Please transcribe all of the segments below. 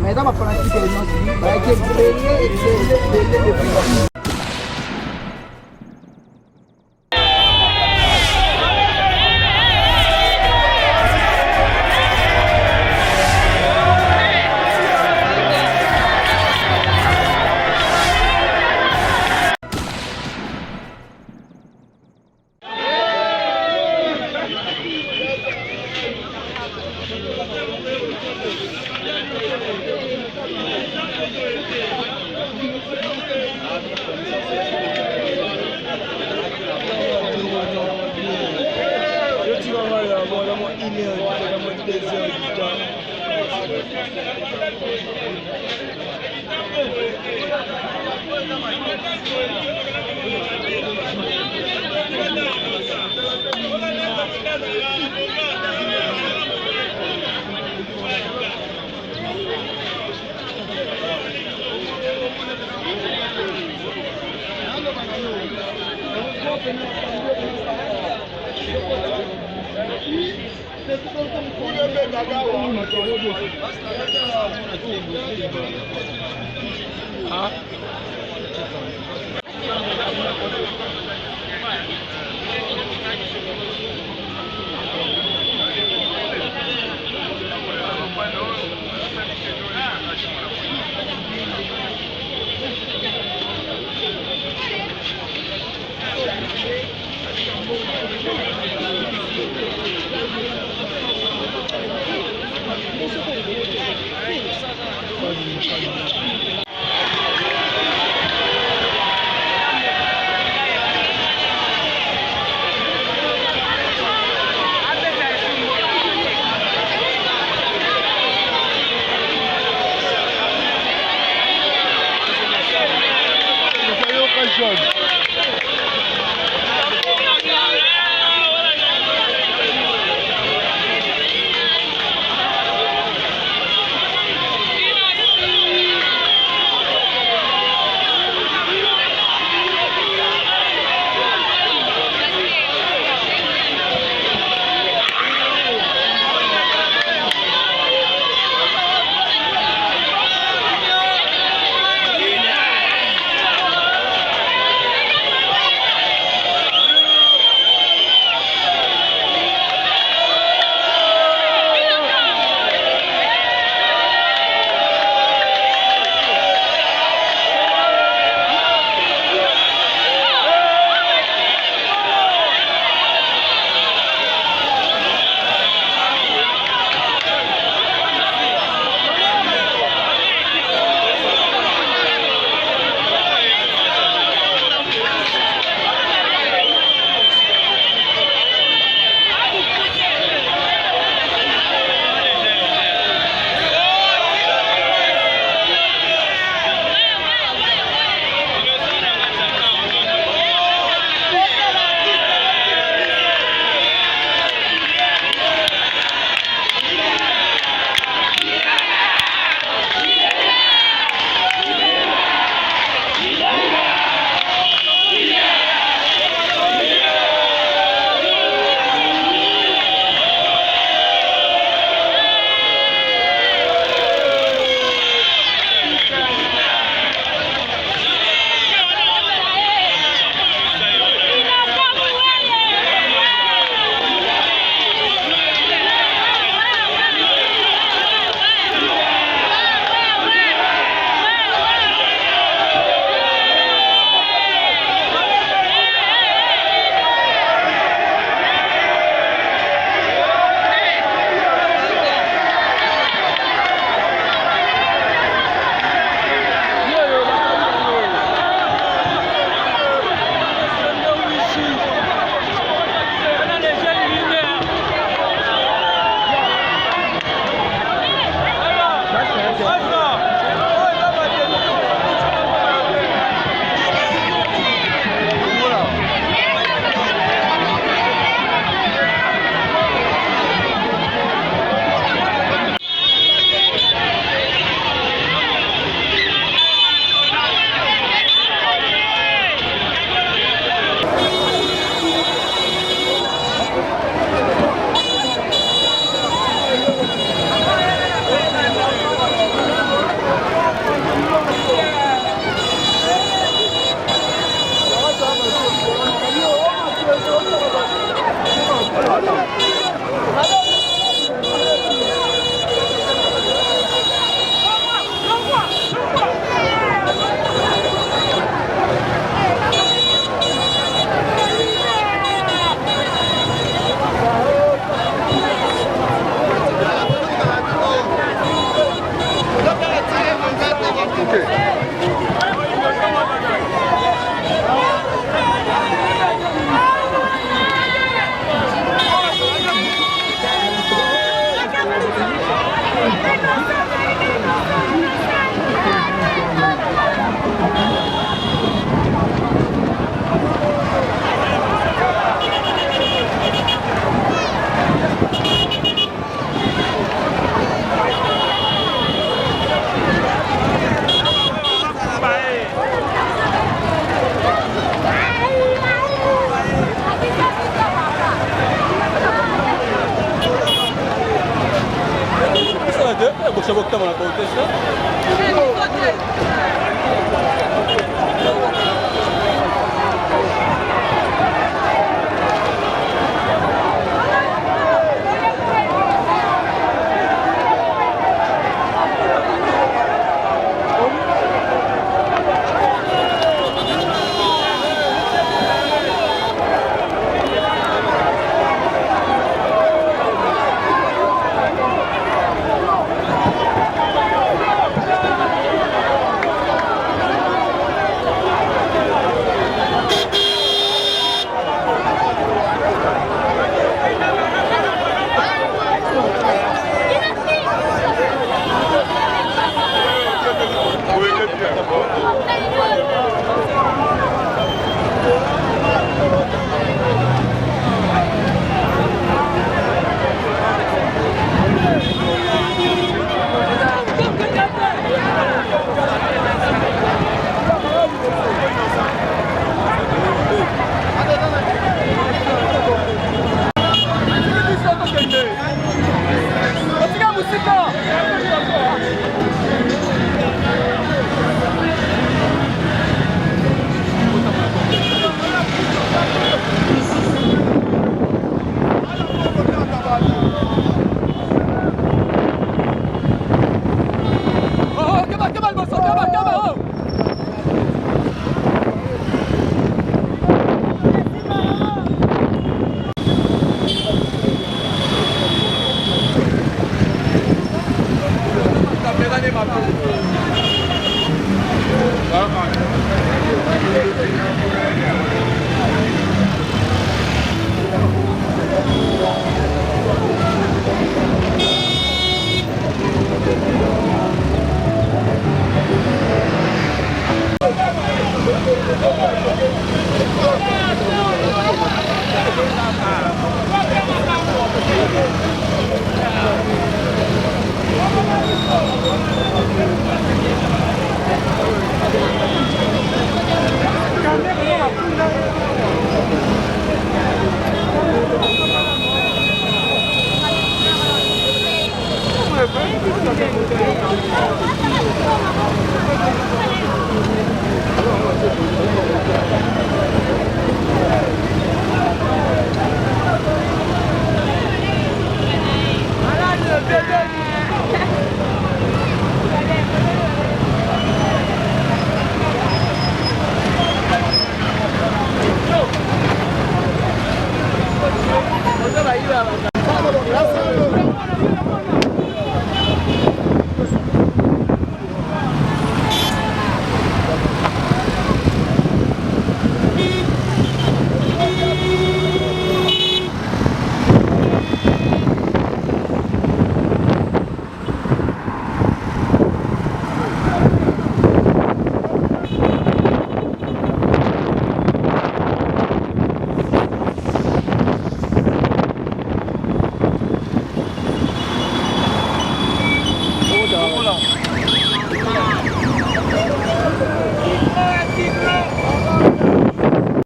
Mais dans ma politique, elle m'a dit,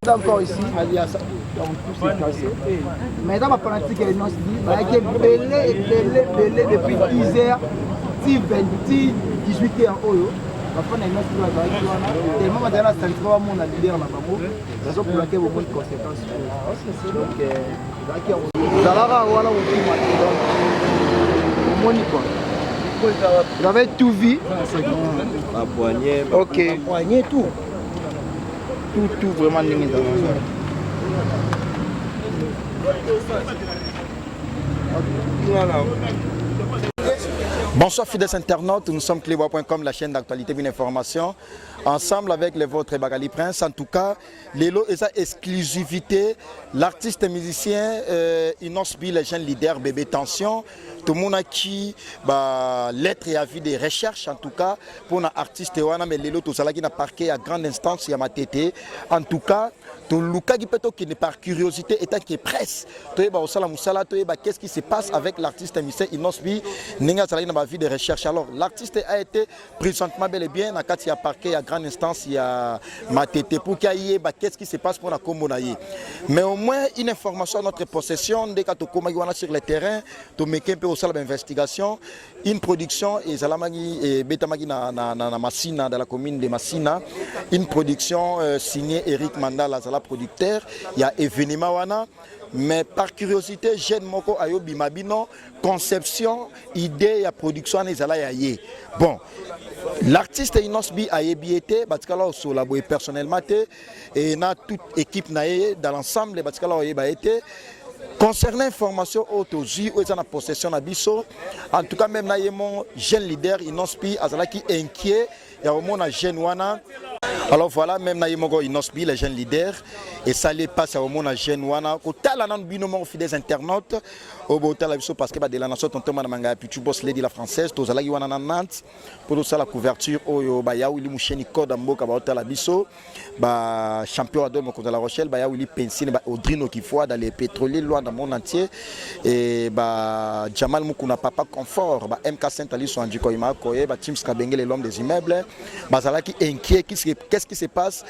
Encore ici, donc tout s'est cassé. Maintenant, ma pratique est non, qui est belé depuis 10h, 18h en haut. Ma femme est non, tellement maintenant, la santé va mon leader là-bas. Raison pour laquelle vous avez des conséquences. Donc, Zalara, voilà, vous avez tout vu. Ma poignée, ok. Ma poignée, tout. Tout vraiment n'est pas Voilà. Bonsoir fidèles internautes, nous sommes clévois.com, la chaîne d'actualité d'une information. Ensemble avec les vôtres Bagali Prince, en tout cas, Lélo et sa exclusivité, l'artiste musicien Inosbi, les jeunes leaders, bébé tension, tout le monde a qui lettre et avis des recherches, en tout cas, pour un artiste, mais Lélo, tout ça qui n'a parqué à grande instance, il y a ma tété, en tout cas, tout le cas qui n'est par curiosité état qui est presse, qu'est-ce qui se passe avec l'artiste musicien Inosbi, n'a pas vie de recherche. Alors, l'artiste a été présentement bel et bien, il y a parqué à grande instance, il y a ma tété pour qu'il y ait qu'est-ce qui se passe pour la Komonaï. Mais au moins, une information à notre possession, dès que tu es sur le terrain, tu mets un peu au salle d'investigation, une production, et Zalamagi et Betamagi na Massina, dans la commune de Massina, une production signée Eric Mandala, la producteur, il y a événement wana. Mais par curiosité, jeune moko ayobi mabino conception, idée et production nezala yaye. Bon, l'artiste Inosbi a été batikala sur la personnellement et na toute équipe naé dans l'ensemble batikala a été concernant l'information autoji ou en possession d'abisso. En tout cas même na mon jeune leader Inosbi azala qui inquiet. Il y a au moins un jeune wana. Alors voilà, même na yemoko inosbi les jeunes leaders et ça les passe au monde à jeune wana ko tala nan binomo fidèles internautes au botala biso parce que ba de la nation tonton manga puis tu boss lady la française to zala wana na Nantes pour ça la couverture oyo ba ya wili musheni code mboka ba otala biso ba champion de contre la Rochelle ba ya wili pensine ba Audrino qui fois dans les pétroliers loin dans le monde entier et ba Jamal Mukuna papa confort ba MK Saint-Ali so andiko ima koye ba Teams Kabengele l'homme des immeubles ba zala qui inquiet qu'est-ce qui se passe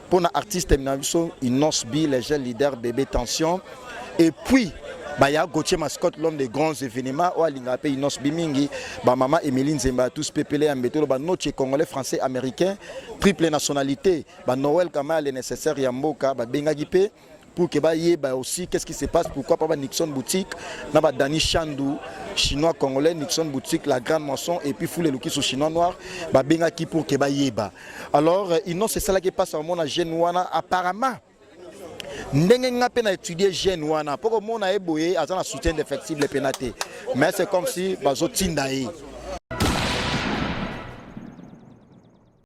pour un artiste Inosbi, les jeunes leaders bébé tension et puis Baya Gauthier Mascotte, l'homme des grands événements, ou Alingape Inosbi Mingi, maman Emeline Zemba, tous pépélés en métro, notre congolais, français, américain, triple nationalité, Noël Kamal est nécessaire, Yamboka, Bengagipe, pour que Baye aussi, qu'est-ce qui se passe, pourquoi pas Nixon Boutique, Naba Dani Chandou, chinois congolais, Nixon Boutique, la grande maçon, et puis Foule Luki sur chinois noir, Bengaki pour que Baye. Alors, c'est ça qui passe au monde à Genouana, apparemment. Ndenge nga pe na étudier jeune wana poko mona eboye azana soutien d'effectif les pénaté mais c'est comme si bazo tindaye